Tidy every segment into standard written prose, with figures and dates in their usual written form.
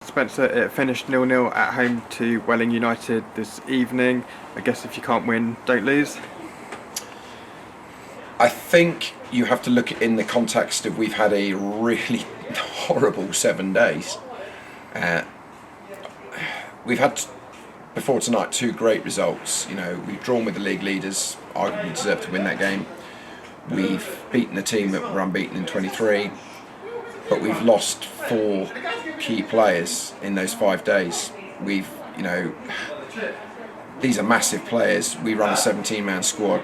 Spencer, it finished 0-0 at home to Welling United this evening. I guess if you can't win, don't lose. I think you have to look at it in the context of we've had a really horrible 7 days. We've had, before tonight, 2 great results. We've drawn with the league leaders, arguably deserved to win that game. We've beaten a team that were unbeaten in 23, but we've lost 4 key players in those 5 days. These are massive players. We run a 17-man squad,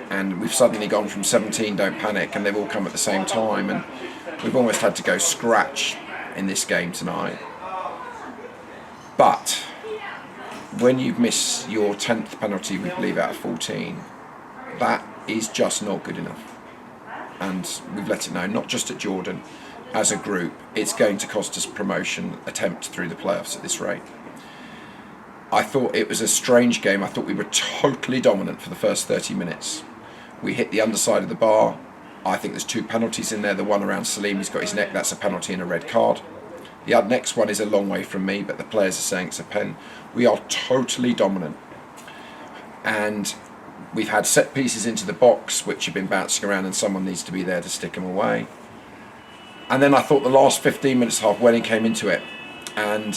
and we've suddenly gone from 17 don't panic, and they've all come at the same time, and we've almost had to go scratch in this game tonight. But when you miss your 10th penalty, we believe, out of 14, that is just not good enough. And we've let it know, not just at Jordan, as a group, it's going to cost us promotion attempt through the playoffs at this rate. I thought it was a strange game. I thought we were totally dominant for the first 30 minutes. We hit the underside of the bar. I think there's 2 penalties in there. The one around Salim, he's got his neck, that's a penalty and a red card. The next one is a long way from me, but the players are saying it's a pen. We are totally dominant. And we've had set pieces into the box which have been bouncing around, and someone needs to be there to stick them away. And then I thought the last 15 minutes half, Welling came into it, and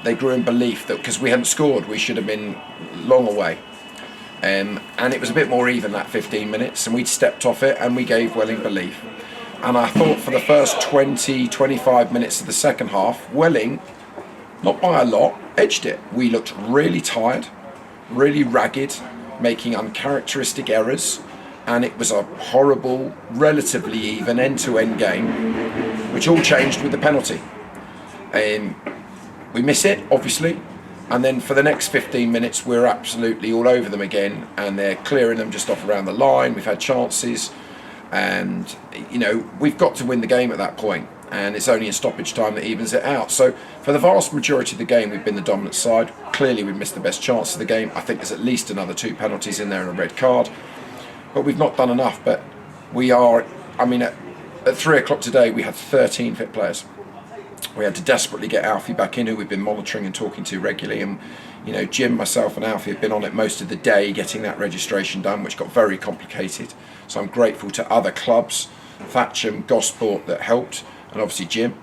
they grew in belief that because we hadn't scored, we should have been long away. And it was a bit more even that 15 minutes, and we'd stepped off it, and we gave Welling belief. And I thought for the first 20-25 minutes of the second half, Welling, not by a lot, edged it. We looked really tired, really ragged, making uncharacteristic errors, and it was a horrible, relatively even end-to-end game, which all changed with the penalty. We miss it, obviously, and then for the next 15 minutes we're absolutely all over them again, and they're clearing them just off around the line. We've had chances, and we've got to win the game at that point, and it's only in stoppage time that evens it out. So for the vast majority of the game we've been the dominant side. Clearly we've missed the best chance of the game. I think there's at least another 2 penalties in there and a red card, but we've not done enough. But we are, at 3 o'clock today we had 13 fit players. We had to desperately get Alfie back in, who we've been monitoring and talking to regularly, and Jim, myself and Alfie have been on it most of the day getting that registration done, which got very complicated. So I'm grateful to other clubs, Thatcham, Gosport, that helped, and obviously Jim.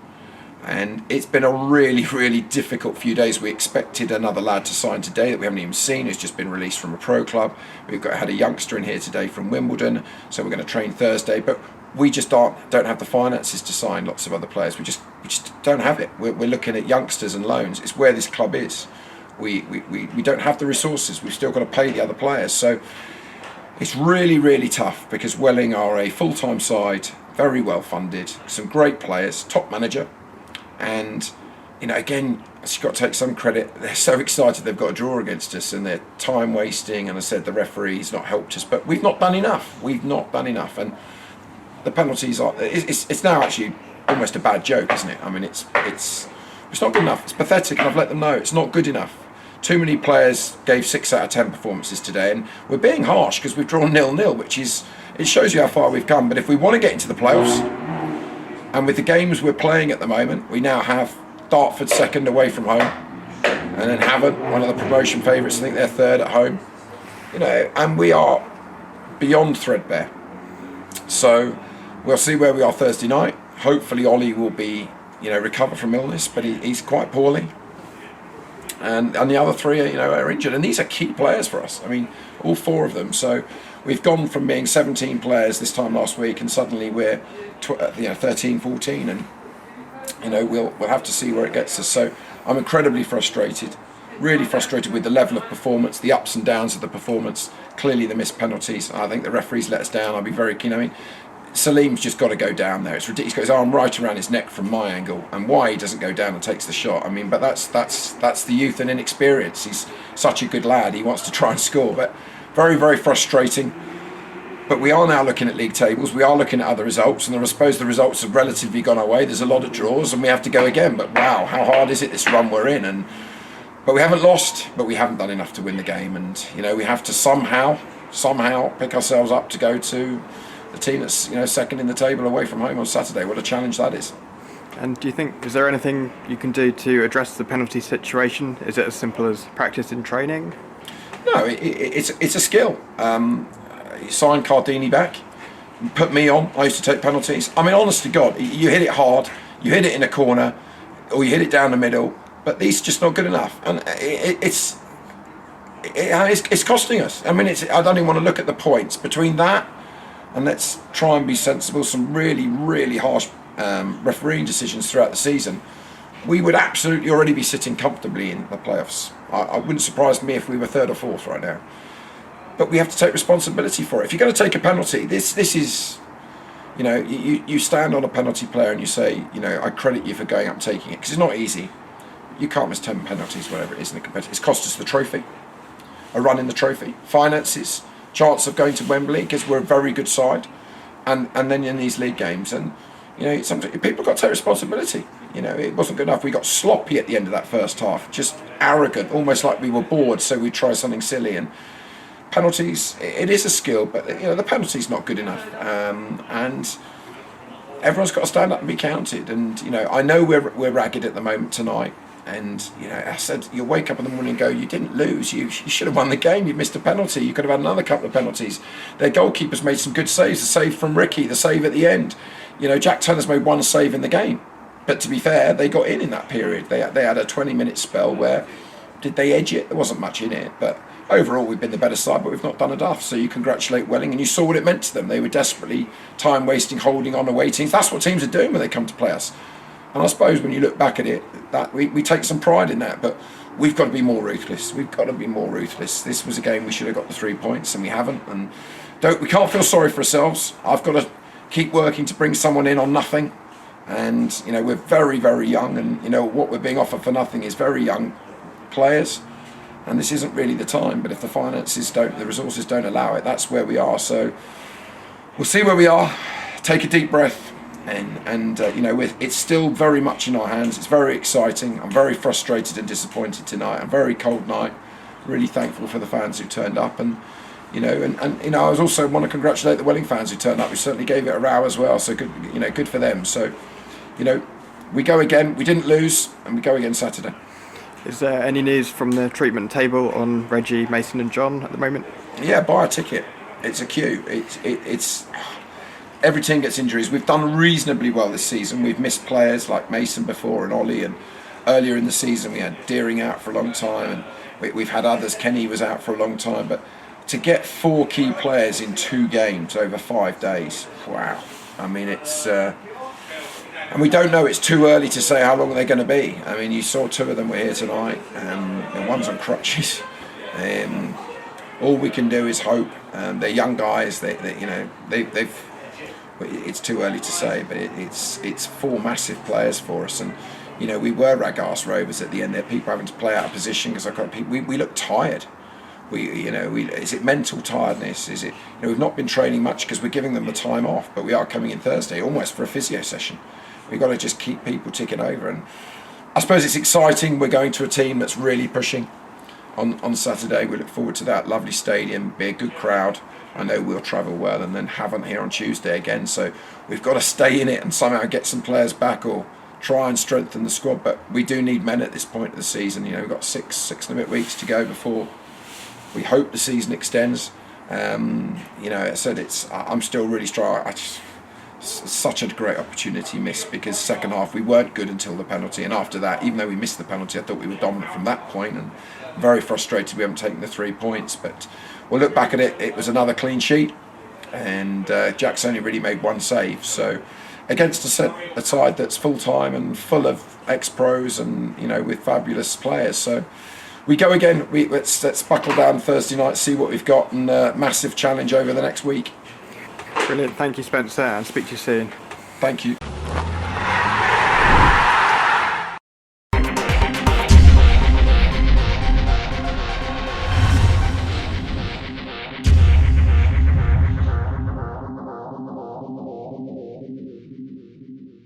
And it's been a really, really difficult few days. We expected another lad to sign today that we haven't even seen, who's just been released from a pro club. We've had a youngster in here today from Wimbledon, so we're going to train Thursday, but we just don't have the finances to sign lots of other players. We just don't have it. We're looking at youngsters and loans. It's where this club is. We don't have the resources. We've still got to pay the other players. So it's really, really tough, because Welling are a full-time side, very well funded, some great players, top manager, and again, you've got to take some credit. They're so excited they've got a draw against us, and they're time wasting, and I said the referee's not helped us, but we've not done enough. And the penalties are, it's now actually almost a bad joke, isn't it? It's not good enough. It's pathetic, and I've let them know it's not good enough. Too many players gave 6 out of 10 performances today, and we're being harsh because we've drawn 0-0, which it shows you how far we've come. But if we want to get into the playoffs, and with the games we're playing at the moment, we now have Dartford second away from home, and then Havant, one of the promotion favourites, I think they're third at home, and we are beyond threadbare. So we'll see where we are Thursday night. Hopefully Ollie will be, recover from illness, but he's quite poorly. And the other 3 are injured, and these are key players for us. All 4 of them. So we've gone from being 17 players this time last week, and suddenly we're 13, 14, and we'll have to see where it gets us. So I'm incredibly frustrated, really frustrated with the level of performance, the ups and downs of the performance. Clearly the missed penalties. I think the referees let us down. I'll be very keen. Salim's just got to go down there. It's ridiculous. He's got his arm right around his neck from my angle, and why he doesn't go down and takes the shot. But that's the youth and inexperience. He's such a good lad. He wants to try and score, but very, very frustrating. But we are now looking at league tables. We are looking at other results, and I suppose the results have relatively gone our way. There's a lot of draws, and we have to go again. But wow, how hard is it, this run we're in? But we haven't lost, but we haven't done enough to win the game, and we have to somehow pick ourselves up to go to the team that's second in the table away from home on Saturday. What a challenge that is. And do you think, is there anything you can do to address the penalty situation? Is it as simple as practice in training? No, it's a skill. You sign Cardini back, put me on. I used to take penalties. I mean, honest to God, you hit it hard, you hit it in a corner, or you hit it down the middle, but these are just not good enough. And it's costing us. I mean, I don't even want to look at the points between that, and let's try and be sensible. Some really, really harsh refereeing decisions throughout the season. We would absolutely already be sitting comfortably in the playoffs. I wouldn't surprise me if we were third or fourth right now. But we have to take responsibility for it. If you're going to take a penalty, this is, you know, you stand on a penalty player and you say, you know, I credit you for going up and taking it, because it's not easy. You can't miss 10 penalties, whatever it is in the competition. It's cost us the trophy, a run in the trophy, finances, chance of going to Wembley because we're a very good side, and then in these league games, and you know, sometimes people got to take responsibility. You know, it wasn't good enough. We got sloppy at the end of that first half, just arrogant, almost like we were bored, so we try something silly. And penalties, it is a skill, but you know, the penalty's not good enough, and everyone's got to stand up and be counted. And you know, I know we're ragged at the moment tonight. And you know, I said, you'll wake up in the morning and go, you didn't lose, you should have won the game, you missed a penalty, you could have had another couple of penalties. Their goalkeepers made some good saves, the save from Ricky, the save at the end. You know, Jack Turner's made one save in the game, but to be fair, they got in that period. They had a 20-minute spell where, did they edge it? There wasn't much in it, but overall we've been the better side, but we've not done enough. So you congratulate Welling, and you saw what it meant to them. They were desperately time wasting, holding on away teams. That's what teams are doing when they come to play us. And I suppose when you look back at it, that we take some pride in that, but we've got to be more ruthless. We've got to be more ruthless. This was a game we should have got the 3 points, and we haven't. And we can't feel sorry for ourselves. I've got to keep working to bring someone in on nothing. And you know, we're very, very young, and you know what we're being offered for nothing is very young players. And this isn't really the time. But if the finances don't, the resources don't allow it, that's where we are. So we'll see where we are. Take a deep breath. And you know, it's still very much in our hands. It's very exciting. I'm very frustrated and disappointed tonight. A very cold night. Really thankful for the fans who turned up, and you know, and you know, I was also want to congratulate the Welling fans who turned up. We certainly gave it a row as well. So good, you know, good for them. So, you know, we go again. We didn't lose, and we go again Saturday. Is there any news from the treatment table on Reggie, Mason, and John at the moment? Yeah, buy a ticket. It's a queue. It's. Every team gets injuries. We've done reasonably well this season. We've missed players like Mason before and Ollie, and earlier in the season we had Deering out for a long time, and we've had others. Kenny was out for a long time, but to get 4 key players in 2 games over 5 days, wow. I mean, it's and we don't know. It's too early to say how long they're going to be. I mean, you saw 2 of them were here tonight, and one's on crutches. All we can do is hope. They're young guys. They've. It's too early to say, but it's 4 massive players for us, and you know, we were rag-ass Rovers at the end. There, people having to play out of position because we look tired. Is it mental tiredness? Is it, you know, we've not been training much because we're giving them the time off, but we are coming in Thursday almost for a physio session. We've got to just keep people ticking over, and I suppose it's exciting. We're going to a team that's really pushing on Saturday. We look forward to that. Lovely stadium, be a good crowd. I know we'll travel well, and then Havant here on Tuesday again. So we've got to stay in it and somehow get some players back, or try and strengthen the squad. But we do need men at this point of the season. You know, we've got six and a bit weeks to go before we hope the season extends. You know, I said I'm still really strong. Such a great opportunity missed, because second half we weren't good until the penalty, and after that, even though we missed the penalty, I thought we were dominant from that point, and very frustrated we haven't taken the 3 points. But we'll look back at it. It was another clean sheet, and Jack's only really made 1 save. So against a side that's full time and full of ex-pros, and you know, with fabulous players. So we go again. Let's buckle down Thursday night, see what we've got, and massive challenge over the next week. Brilliant. Thank you, Spencer, and speak to you soon. Thank you.